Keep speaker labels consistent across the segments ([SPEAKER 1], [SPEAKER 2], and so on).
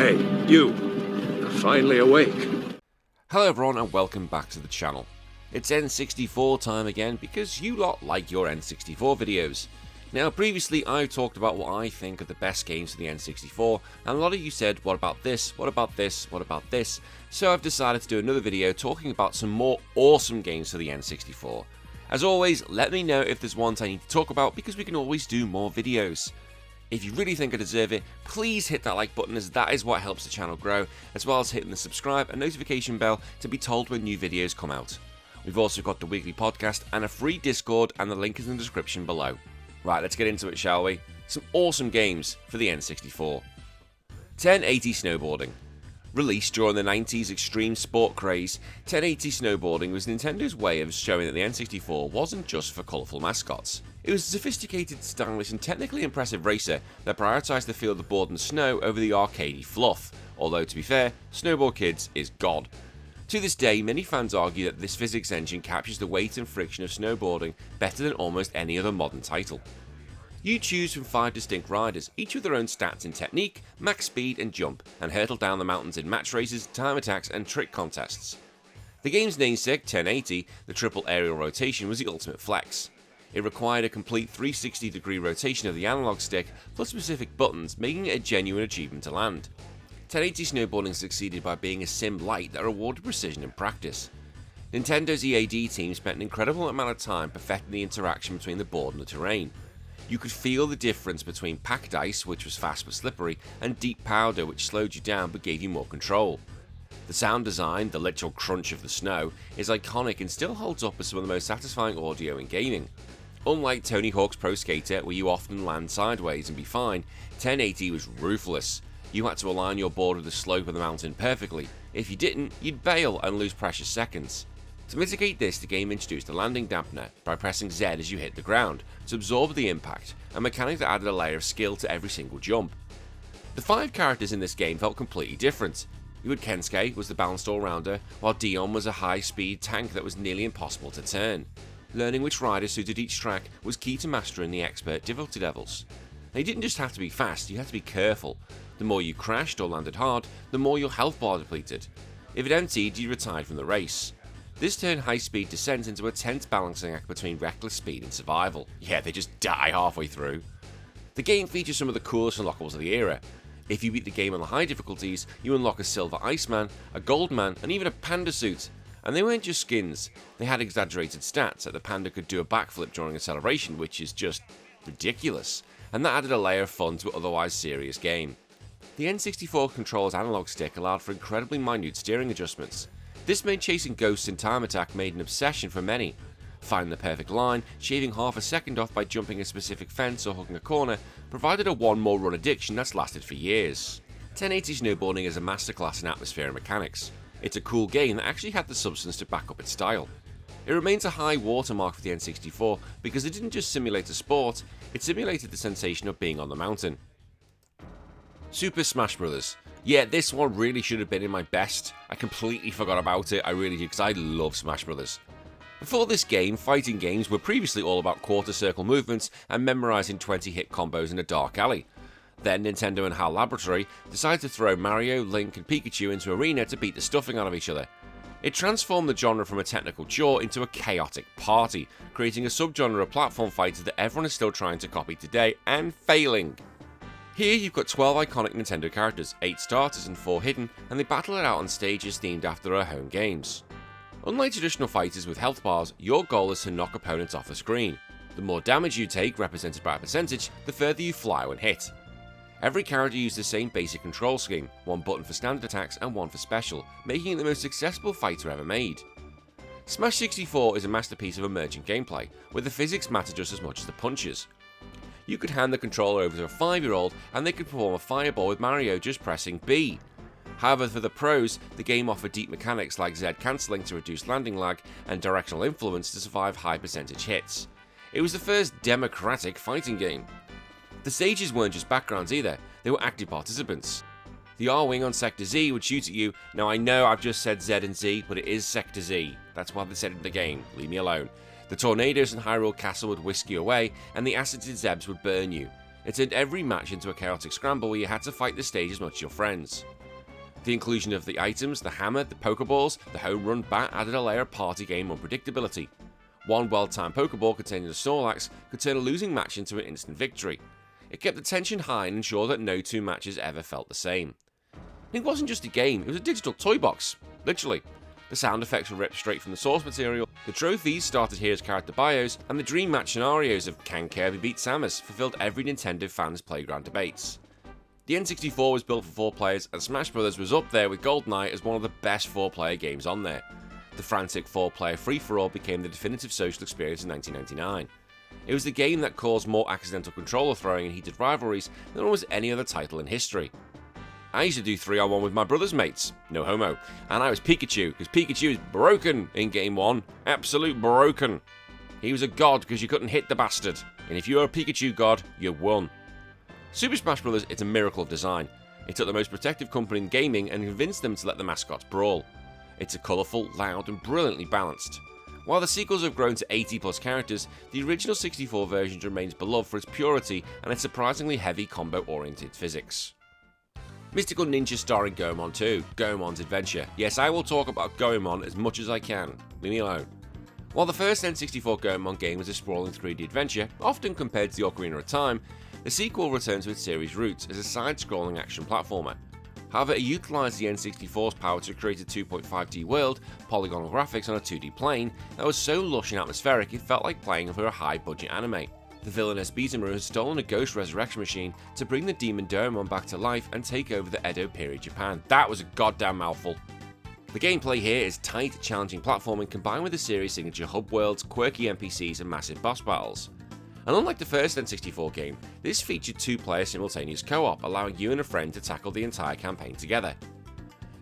[SPEAKER 1] Hey, you. You're finally awake.
[SPEAKER 2] Hello everyone and welcome back to the channel. It's N64 time again because you lot like your N64 videos. Now previously I talked about what I think are the best games for the N64 and a lot of you said what about this, what about this, what about this, so I've decided to do another video talking about some more awesome games for the N64. As always, let me know if there's ones I need to talk about because we can always do more videos. If you really think I deserve it, please hit that like button as that is what helps the channel grow, as well as hitting the subscribe and notification bell to be told when new videos come out. We've also got the weekly podcast and a free Discord, and the link is in the description below. Right, let's get into it, shall we? Some awesome games for the N64. 1080 Snowboarding. Released during the 90s extreme sport craze, 1080 Snowboarding was Nintendo's way of showing that the N64 wasn't just for colourful mascots. It was a sophisticated, stylish and technically impressive racer that prioritised the feel of the board and snow over the arcadey fluff, although to be fair, Snowboard Kids is god. To this day, many fans argue that this physics engine captures the weight and friction of snowboarding better than almost any other modern title. You choose from 5 distinct riders, each with their own stats in technique, max speed and jump, and hurtle down the mountains in match races, time attacks and trick contests. The game's namesake, 1080, the triple aerial rotation, was the ultimate flex. It required a complete 360-degree rotation of the analog stick plus specific buttons, making it a genuine achievement to land. 1080 Snowboarding succeeded by being a sim light that rewarded precision in practice. Nintendo's EAD team spent an incredible amount of time perfecting the interaction between the board and the terrain. You could feel the difference between packed ice, which was fast but slippery, and deep powder, which slowed you down but gave you more control. The sound design, the literal crunch of the snow, is iconic and still holds up as some of the most satisfying audio in gaming. Unlike Tony Hawk's Pro Skater, where you often land sideways and be fine, 1080 was ruthless. You had to align your board with the slope of the mountain perfectly. If you didn't, you'd bail and lose precious seconds. To mitigate this, the game introduced a landing dampener by pressing Z as you hit the ground to absorb the impact, a mechanic that added a layer of skill to every single jump. The 5 characters in this game felt completely different. You had Kensuke was the balanced all-rounder, while Dion was a high-speed tank that was nearly impossible to turn. Learning which rider suited each track was key to mastering the expert difficulty levels. Now, you didn't just have to be fast, you had to be careful. The more you crashed or landed hard, the more your health bar depleted. If it emptied, you retired from the race. This turned high-speed descent into a tense balancing act between reckless speed and survival. Yeah, they just die halfway through. The game features some of the coolest unlockables of the era. If you beat the game on the high difficulties, you unlock a silver Iceman, a gold man, and even a panda suit. And they weren't just skins, they had exaggerated stats, like the panda could do a backflip during a celebration, which is just ridiculous, and that added a layer of fun to an otherwise serious game. The N64 controller's analog stick allowed for incredibly minute steering adjustments. This made chasing ghosts in time attack made an obsession for many. Finding the perfect line, shaving half a second off by jumping a specific fence or hooking a corner, provided a one more run addiction that's lasted for years. 1080 Snowboarding is a masterclass in atmosphere and mechanics. It's a cool game that actually had the substance to back up its style. It remains a high watermark for the N64 because it didn't just simulate a sport, it simulated the sensation of being on the mountain. Super Smash Bros. Yeah, this one really should have been in my best. I completely forgot about it, I really did, because I love Smash Bros. Before this game, fighting games were previously all about quarter circle movements and memorising 20-hit combos in a dark alley. Then Nintendo and HAL Laboratory decided to throw Mario, Link and Pikachu into Arena to beat the stuffing out of each other. It transformed the genre from a technical chore into a chaotic party, creating a subgenre of platform fighters that everyone is still trying to copy today, and failing. Here you've got 12 iconic Nintendo characters, 8 starters and 4 hidden, and they battle it out on stages themed after their home games. Unlike traditional fighters with health bars, your goal is to knock opponents off the screen. The more damage you take, represented by a percentage, the further you fly when hit. Every character used the same basic control scheme, one button for standard attacks and one for special, making it the most successful fighter ever made. Smash 64 is a masterpiece of emergent gameplay, where the physics matter just as much as the punches. You could hand the controller over to a 5-year-old and they could perform a fireball with Mario just pressing B. However, for the pros, the game offered deep mechanics like Z cancelling to reduce landing lag and directional influence to survive high percentage hits. It was the first democratic fighting game. The stages weren't just backgrounds either, they were active participants. The R-Wing on Sector Z would shoot at you. Now I know I've just said Z and Z, but it is Sector Z. That's why they said it in the game, leave me alone. The tornadoes in Hyrule Castle would whisk you away, and the acid Zebs would burn you. It turned every match into a chaotic scramble where you had to fight the stage as much as your friends. The inclusion of the items, the hammer, the Pokeballs, the home run bat added a layer of party game unpredictability. One well-timed Pokeball containing a Snorlax could turn a losing match into an instant victory. It kept the tension high and ensured that no two matches ever felt the same. And it wasn't just a game, it was a digital toy box, literally. The sound effects were ripped straight from the source material, the trophies started here as character bios, and the dream match scenarios of Can Kirby beat Samus fulfilled every Nintendo fan's playground debates. The N64 was built for 4 players, and Smash Bros. Was up there with GoldenEye as one of the best 4-player games on there. The frantic 4-player free-for-all became the definitive social experience in 1999. It was the game that caused more accidental controller throwing and heated rivalries than almost any other title in history. I used to do 3-on-1 with my brother's mates, no homo, and I was Pikachu, because Pikachu is broken in Game 1, absolute broken. He was a god because you couldn't hit the bastard, and if you were a Pikachu god, you won. Super Smash Bros. Is a miracle of design. It took the most protective company in gaming and convinced them to let the mascots brawl. It's colourful, loud, and brilliantly balanced. While the sequels have grown to 80+ characters, the original 64 version remains beloved for its purity and its surprisingly heavy combo-oriented physics. Mystical Ninja starring Goemon 2, Goemon's Adventure. Yes, I will talk about Goemon as much as I can. Leave me alone. While the first N64 Goemon game was a sprawling 3D adventure, often compared to the Ocarina of Time, the sequel returns to its series' roots as a side-scrolling action platformer. However, it utilised the N64's power to create a 2.5D world, polygonal graphics on a 2D plane that was so lush and atmospheric it felt like playing for a high-budget anime. The villainous Beat'em had stolen a ghost resurrection machine to bring the demon Goemon back to life and take over the Edo period Japan. That was a goddamn mouthful. The gameplay here is tight, challenging platforming combined with the series' signature hub worlds, quirky NPCs and massive boss battles. And unlike the first N64 game, this featured 2-player simultaneous co-op, allowing you and a friend to tackle the entire campaign together.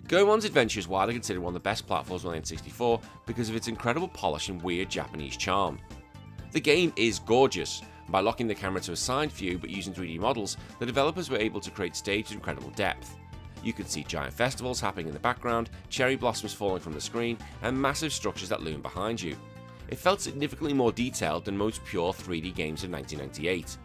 [SPEAKER 2] Goemon's Adventure is widely considered one of the best platforms on the N64 because of its incredible polish and weird Japanese charm. The game is gorgeous, and by locking the camera to a side view but using 3D models, the developers were able to create stages of incredible depth. You could see giant festivals happening in the background, cherry blossoms falling from the screen, and massive structures that loom behind you. It felt significantly more detailed than most pure 3D games of 1998.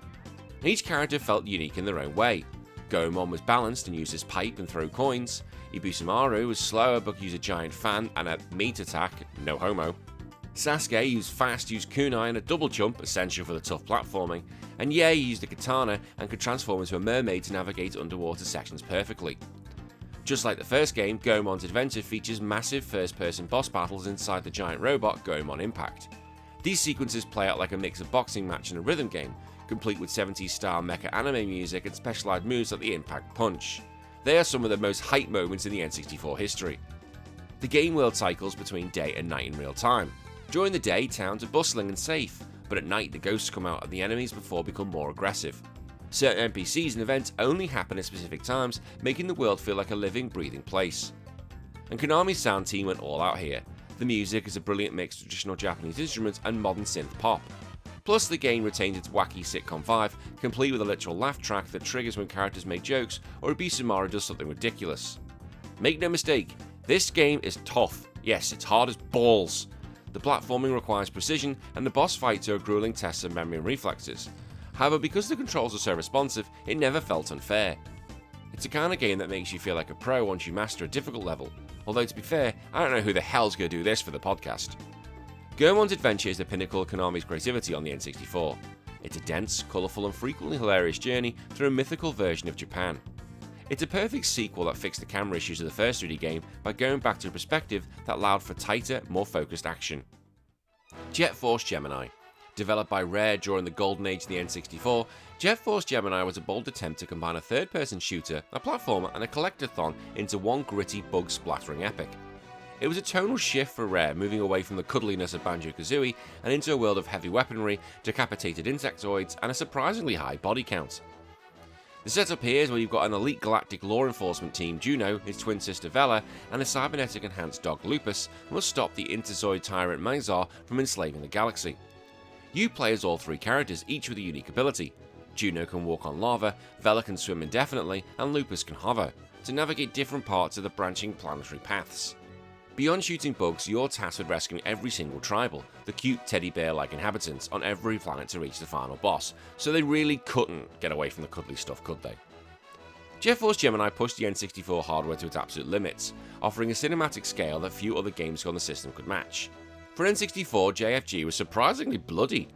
[SPEAKER 2] And each character felt unique in their own way. Goemon was balanced and used his pipe and throw coins, Ibusumaru was slower but used a giant fan and a meat attack, no homo. Sasuke used fast, used kunai and a double jump, essential for the tough platforming, and Yae used a katana and could transform into a mermaid to navigate underwater sections perfectly. Just like the first game, Goemon's Adventure features massive first-person boss battles inside the giant robot Goemon Impact. These sequences play out like a mix of boxing match and a rhythm game, complete with 70s-style mecha anime music and specialized moves like the Impact Punch. They are some of the most hype moments in the N64 history. The game world cycles between day and night in real time. During the day, towns are bustling and safe, but at night the ghosts come out and the enemies before become more aggressive. Certain NPCs and events only happen at specific times, making the world feel like a living, breathing place. And Konami's sound team went all out here. The music is a brilliant mix of traditional Japanese instruments and modern synth pop. Plus, the game retains its wacky sitcom vibe, complete with a literal laugh track that triggers when characters make jokes or Ibusumaru does something ridiculous. Make no mistake, this game is tough. Yes, it's hard as balls. The platforming requires precision, and the boss fights are a grueling test of memory and reflexes. However, because the controls are so responsive, it never felt unfair. It's a kind of game that makes you feel like a pro once you master a difficult level, although to be fair, I don't know who the hell's going to do this for the podcast. Goemon's Adventure is the pinnacle of Konami's creativity on the N64. It's a dense, colourful and frequently hilarious journey through a mythical version of Japan. It's a perfect sequel that fixed the camera issues of the first 3D game by going back to a perspective that allowed for tighter, more focused action. Jet Force Gemini. Developed by Rare during the golden age of the N64, Jet Force Gemini was a bold attempt to combine a third-person shooter, a platformer and a collectathon into one gritty, bug-splattering epic. It was a tonal shift for Rare, moving away from the cuddliness of Banjo-Kazooie and into a world of heavy weaponry, decapitated insectoids, and a surprisingly high body count. The setup here is where you've got an elite galactic law enforcement team, Juno, his twin sister Vela, and a cybernetic enhanced dog Lupus, who must stop the Interzoid tyrant Mizar from enslaving the galaxy. You play as all 3 characters, each with a unique ability. Juno can walk on lava, Vela can swim indefinitely, and Lupus can hover, to navigate different parts of the branching planetary paths. Beyond shooting bugs, you're tasked with rescuing every single tribal, the cute teddy bear-like inhabitants, on every planet to reach the final boss, so they really couldn't get away from the cuddly stuff, could they? Force Gemini pushed the N64 hardware to its absolute limits, offering a cinematic scale that few other games on the system could match. For N64, JFG was surprisingly bloody.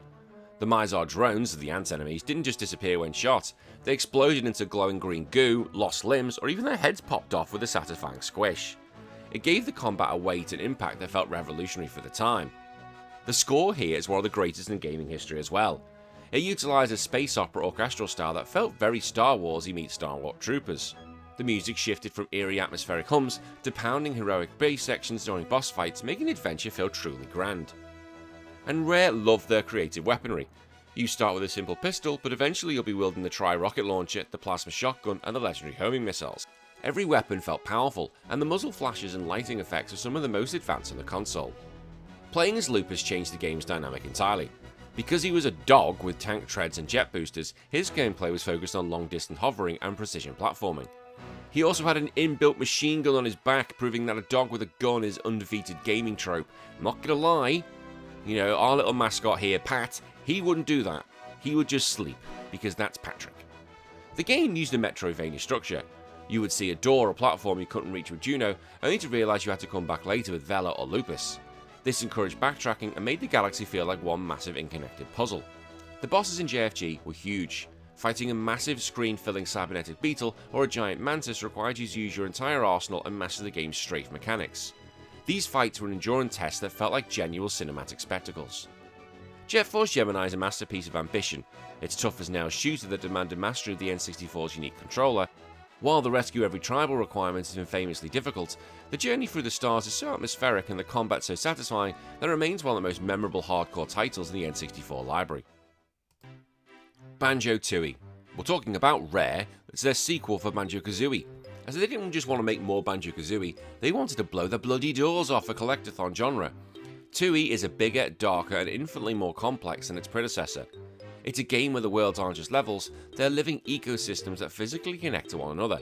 [SPEAKER 2] The Mizar drones, the ant enemies, didn't just disappear when shot, they exploded into glowing green goo, lost limbs, or even their heads popped off with a satisfying squish. It gave the combat a weight and impact that felt revolutionary for the time. The score here is one of the greatest in gaming history as well. It utilised a space opera orchestral style that felt very Star Warsy meets Star Wars Troopers. The music shifted from eerie atmospheric hums to pounding heroic bass sections during boss fights, making the adventure feel truly grand. And Rare loved their creative weaponry. You start with a simple pistol, but eventually you'll be wielding the tri-rocket launcher, the plasma shotgun, and the legendary homing missiles. Every weapon felt powerful, and the muzzle flashes and lighting effects are some of the most advanced on the console. Playing as Lupus changed the game's dynamic entirely. Because he was a dog with tank treads and jet boosters, his gameplay was focused on long-distance hovering and precision platforming. He also had an inbuilt machine gun on his back, proving that a dog with a gun is undefeated gaming trope. I'm not gonna lie, our little mascot here, Pat, he wouldn't do that. He would just sleep, because that's Patrick. The game used a Metroidvania structure. You would see a door or platform you couldn't reach with Juno, only to realise you had to come back later with Vela or Lupus. This encouraged backtracking and made the galaxy feel like one massive interconnected puzzle. The bosses in JFG were huge. Fighting a massive screen-filling cybernetic beetle or a giant mantis required you to use your entire arsenal and master the game's strafe mechanics. These fights were an endurance test that felt like genuine cinematic spectacles. Force Gemini is a masterpiece of ambition. Its tough-as-nails shooter that demanded mastery of the N64's unique controller. While the rescue every tribal requirement has been famously difficult, the journey through the stars is so atmospheric and the combat so satisfying that it remains one of the most memorable hardcore titles in the N64 library. Banjo-Tooie. We're talking about Rare, it's their sequel for Banjo-Kazooie. As they didn't just want to make more Banjo-Kazooie, they wanted to blow the bloody doors off a collectathon genre. Tooie is a bigger, darker, and infinitely more complex than its predecessor. It's a game where the worlds aren't just levels, they're living ecosystems that physically connect to one another.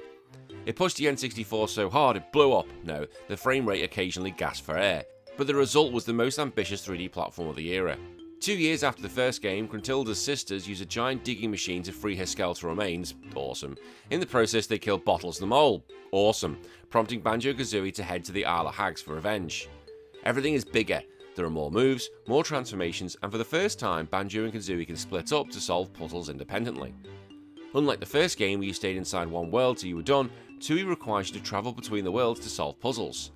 [SPEAKER 2] It pushed the N64 so hard it blew up. No, the frame rate occasionally gasped for air, but the result was the most ambitious 3D platform of the era. 2 years after the first game, Gruntilda's sisters use a giant digging machine to free her skeletal remains. Awesome. In the process, they kill Bottles the Mole. Awesome. Prompting Banjo-Kazooie to head to the Isle of Hags for revenge. Everything is bigger. There are more moves, more transformations, and for the first time, Banjo and Kazooie can split up to solve puzzles independently. Unlike the first game where you stayed inside one world till you were done, Tooie requires you to travel between the worlds to solve puzzles.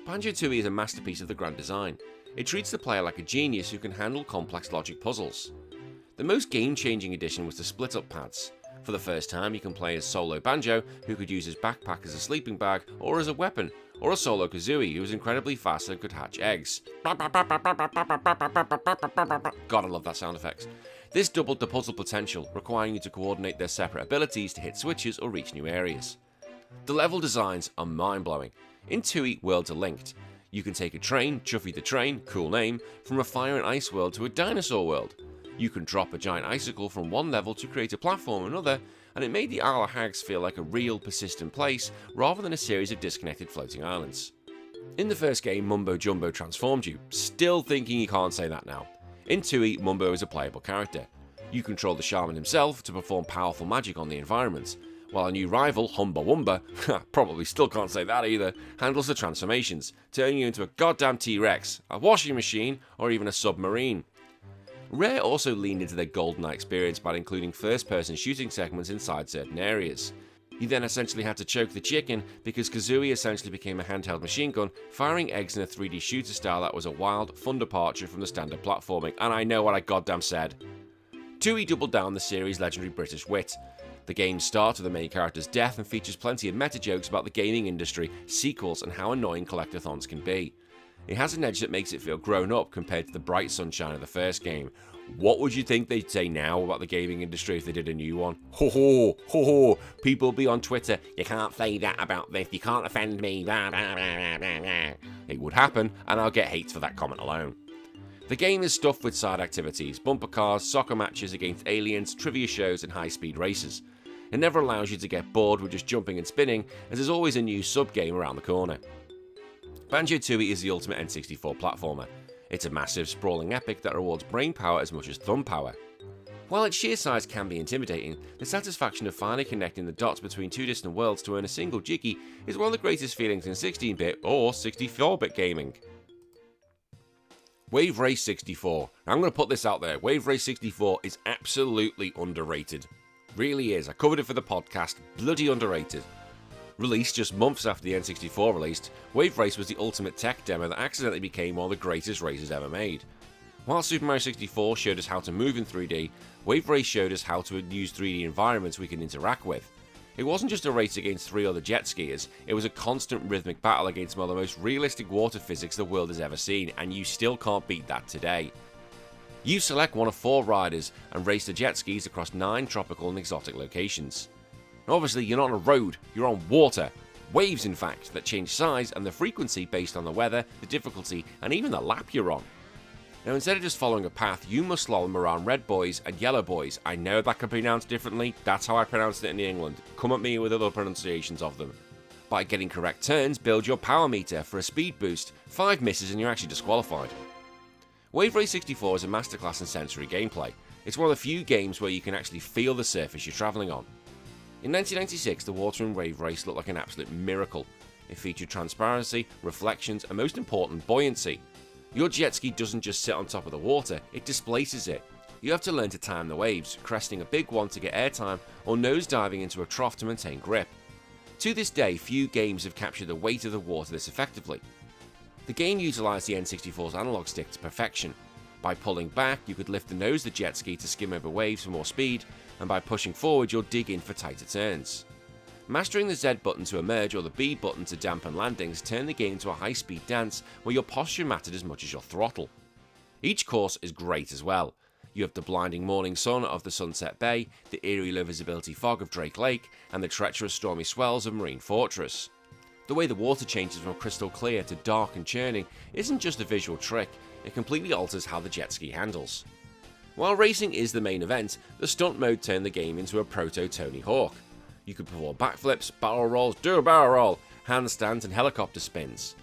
[SPEAKER 2] Banjo-Tooie is a masterpiece of the grand design. It treats the player like a genius who can handle complex logic puzzles. The most game-changing addition was the split-up paths. For the first time, you can play as solo Banjo, who could use his backpack as a sleeping bag or as a weapon, or a solo Kazooie, who was incredibly fast and could hatch eggs. God, I love that sound effects. This doubled the puzzle potential, requiring you to coordinate their separate abilities to hit switches or reach new areas. The level designs are mind-blowing. In Tooie, worlds are linked. You can take a train, Chuffy the Train, cool name, from a fire and ice world to a dinosaur world. You can drop a giant icicle from one level to create a platform in another, and it made the Isle of Hags feel like a real, persistent place rather than a series of disconnected floating islands. In the first game, Mumbo Jumbo transformed you, still thinking you can't say that now. In Tooie, Mumbo is a playable character. You control the shaman himself to perform powerful magic on the environment, while a new rival, Humba Wumba, probably still can't say that either, handles the transformations, turning you into a goddamn T-Rex, a washing machine, or even a submarine. Rare also leaned into their GoldenEye experience by including first-person shooting segments inside certain areas. You then essentially had to choke the chicken because Kazooie essentially became a handheld machine gun, firing eggs in a 3D shooter style that was a wild, fun departure from the standard platforming, and I know what I goddamn said. Tooie doubled down the series' legendary British wit. The game starts with the main character's death and features plenty of meta jokes about the gaming industry, sequels, and how annoying collectathons can be. It has an edge that makes it feel grown up compared to the bright sunshine of the first game. What would you think they'd say now about the gaming industry if they did a new one? Ho ho, ho ho, people be on Twitter, you can't say that about this, you can't offend me, blah, blah, blah, blah, blah. It would happen, and I'll get hate for that comment alone. The game is stuffed with side activities, bumper cars, soccer matches against aliens, trivia shows, and high-speed races. It never allows you to get bored with just jumping and spinning, as there's always a new sub-game around the corner. Banjo-Tooie is the ultimate N64 platformer. It's a massive, sprawling epic that rewards brain power as much as thumb power. While its sheer size can be intimidating, the satisfaction of finally connecting the dots between two distant worlds to earn a single jiggy is one of the greatest feelings in 16-bit or 64-bit gaming. Wave Race 64. Now, I'm going to put this out there. Wave Race 64 is absolutely underrated. Really is. I covered it for the podcast. Bloody underrated. Released just months after the N64 released, Wave Race was the ultimate tech demo that accidentally became one of the greatest races ever made. While Super Mario 64 showed us how to move in 3D, Wave Race showed us how to use 3D environments we can interact with. It wasn't just a race against 3 other jet skiers, it was a constant rhythmic battle against one of the most realistic water physics the world has ever seen, and you still can't beat that today. You select one of 4 riders and race the jet skis across 9 tropical and exotic locations. Obviously, you're not on a road, you're on water. Waves, in fact, that change size and the frequency based on the weather, the difficulty, and even the lap you're on. Now, instead of just following a path, you must slalom around red buoys and yellow buoys. I know that can be pronounced differently, that's how I pronounced it in England. Come at me with other pronunciations of them. By getting correct turns, build your power meter for a speed boost. 5 misses and you're actually disqualified. Wave Race 64 is a masterclass in sensory gameplay. It's one of the few games where you can actually feel the surface you're travelling on. In 1996, the water in Wave Race looked like an absolute miracle. It featured transparency, reflections, and most important, buoyancy. Your jet ski doesn't just sit on top of the water, it displaces it. You have to learn to time the waves, cresting a big one to get airtime, or nosediving into a trough to maintain grip. To this day, few games have captured the weight of the water this effectively. The game utilised the N64's analog stick to perfection. By pulling back, you could lift the nose of the jet ski to skim over waves for more speed, and by pushing forward, you'll dig in for tighter turns. Mastering the Z button to emerge or the B button to dampen landings turned the game into a high-speed dance where your posture mattered as much as your throttle. Each course is great as well. You have the blinding morning sun of the Sunset Bay, the eerie low-visibility fog of Drake Lake, and the treacherous stormy swells of Marine Fortress. The way the water changes from crystal clear to dark and churning isn't just a visual trick, it completely alters how the jet ski handles. While racing is the main event, the stunt mode turned the game into a proto-Tony Hawk. You could perform backflips, barrel rolls, do a barrel roll, handstands and helicopter spins.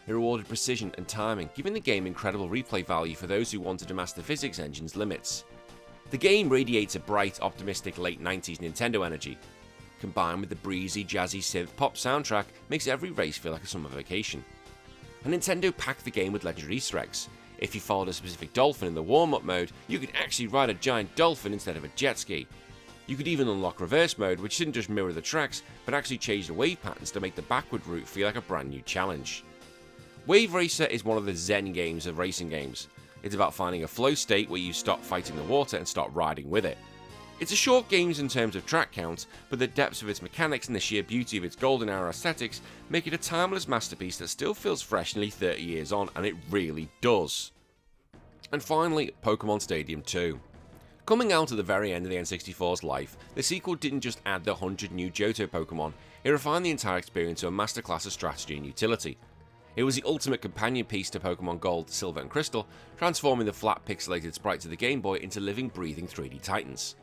[SPEAKER 2] It rewarded precision and timing, giving the game incredible replay value for those who wanted to master physics engine's limits. The game radiates a bright, optimistic late 90s Nintendo energy. Combined with the breezy, jazzy synth pop soundtrack, makes every race feel like a summer vacation. And Nintendo packed the game with legendary Easter eggs. If you followed a specific dolphin in the warm-up mode, you could actually ride a giant dolphin instead of a jet ski. You could even unlock reverse mode, which didn't just mirror the tracks, but actually changed the wave patterns to make the backward route feel like a brand new challenge. Wave Racer is one of the zen games of racing games. It's about finding a flow state where you stop fighting the water and start riding with it. It's a short game in terms of track count, but the depths of its mechanics and the sheer beauty of its golden hour aesthetics make it a timeless masterpiece that still feels fresh nearly 30 years on, and it really does. And finally, Pokémon Stadium 2. Coming out at the very end of the N64's life, the sequel didn't just add the 100 new Johto Pokémon, it refined the entire experience to a masterclass of strategy and utility. It was the ultimate companion piece to Pokémon Gold, Silver and Crystal, transforming the flat pixelated sprites of the Game Boy into living, breathing 3D titans.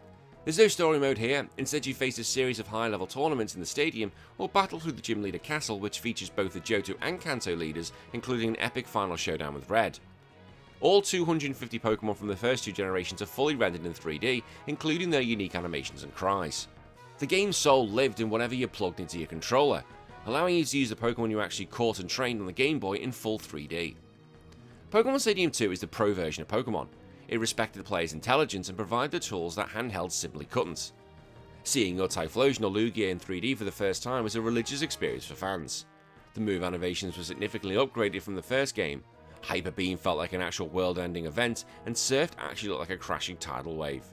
[SPEAKER 2] There's no story mode here, instead you face a series of high-level tournaments in the stadium, or battle through the Gym Leader Castle, which features both the Johto and Kanto leaders, including an epic final showdown with Red. All 250 Pokémon from the first 2 generations are fully rendered in 3D, including their unique animations and cries. The game's soul lived in whatever you plugged into your controller, allowing you to use the Pokémon you actually caught and trained on the Game Boy in full 3D. Pokémon Stadium 2 is the pro version of Pokémon. It respected the player's intelligence and provided the tools that handhelds simply couldn't. Seeing your Typhlosion or Lugia in 3D for the first time was a religious experience for fans. The move animations were significantly upgraded from the first game. Hyper Beam felt like an actual world-ending event, and Surf actually looked like a crashing tidal wave.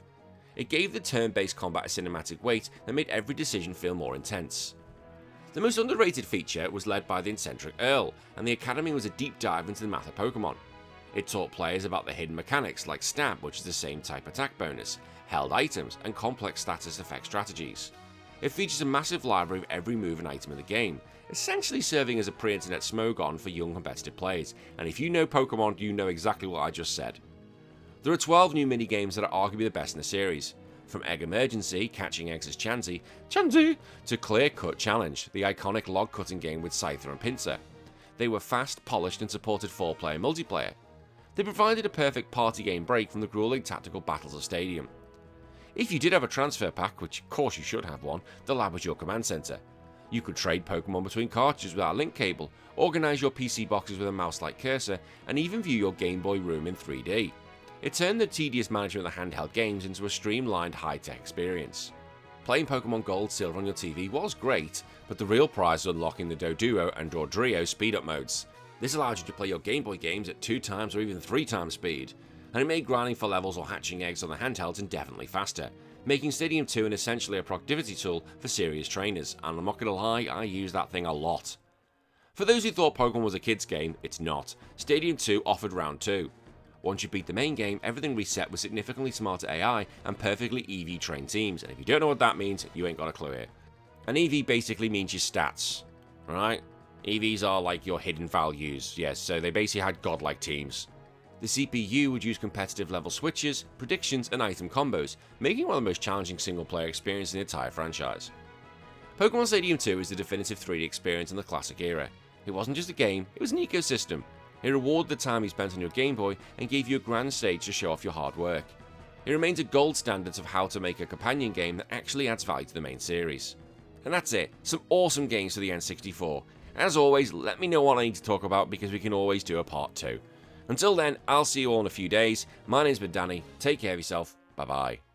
[SPEAKER 2] It gave the turn-based combat a cinematic weight that made every decision feel more intense. The most underrated feature was led by the eccentric Earl, and the Academy was a deep dive into the math of Pokemon. It taught players about the hidden mechanics like Stab, which is the same type attack bonus, held items, and complex status effect strategies. It features a massive library of every move and item in the game, essentially serving as a pre-internet Smogon for young competitive players, and if you know Pokemon, you know exactly what I just said. There are 12 new mini-games that are arguably the best in the series, from Egg Emergency, catching eggs as Chansey, to Clear Cut Challenge, the iconic log-cutting game with Scyther and Pinsir. They were fast, polished, and supported 4-player multiplayer. They provided a perfect party game break from the grueling tactical battles of Stadium. If you did have a transfer pack, which of course you should have one, the lab was your command center. You could trade Pokemon between cartridges without a link cable, organize your PC boxes with a mouse-like cursor, and even view your Game Boy room in 3D. It turned the tedious management of the handheld games into a streamlined high-tech experience. Playing Pokemon Gold, Silver on your TV was great, but the real prize was unlocking the Doduo and Dodrio speed-up modes. This allowed you to play your Game Boy games at 2 times or even 3 times speed, and it made grinding for levels or hatching eggs on the handhelds indefinitely faster, making Stadium 2 essentially a productivity tool for serious trainers, and I'm not gonna lie, I use that thing a lot. For those who thought Pokemon was a kids game, it's not. Stadium 2 offered round 2. Once you beat the main game, everything reset with significantly smarter AI and perfectly EV trained teams, and if you don't know what that means, you ain't got a clue here. An EV basically means your stats, alright? EVs are like your hidden values, yes, so they basically had godlike teams. The CPU would use competitive level switches, predictions, and item combos, making it one of the most challenging single player experiences in the entire franchise. Pokemon Stadium 2 is the definitive 3D experience in the classic era. It wasn't just a game, it was an ecosystem. It rewarded the time you spent on your Game Boy and gave you a grand stage to show off your hard work. It remains a gold standard of how to make a companion game that actually adds value to the main series. And that's it, some awesome games for the N64. As always, let me know what I need to talk about because we can always do a part 2. Until then, I'll see you all in a few days. My name's been Danny, take care of yourself, bye bye.